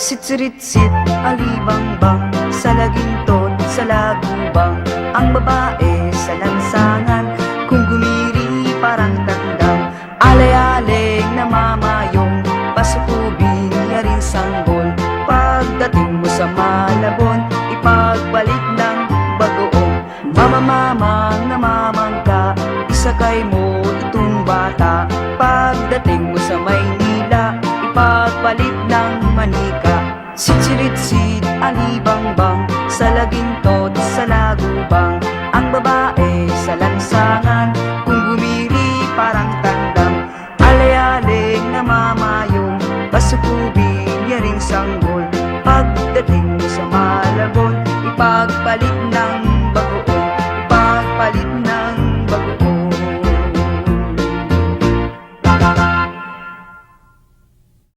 Sitsit, alibangbang, sa lagintot, sa lagubang. Ang babae sa lansangan, kung gumiri parang tandang. Alay-aling namamayong, pasukubing yaring sanggol. Pagdating mo sa Malabon, ipagbalik ng Bagoong. Mamamamang namamangka, isakay mo itong bata. Pagdating mo sa Maynila, ipagpalit ng manika. Sitsit, alibangbang, sa lagintot, sa lagubang.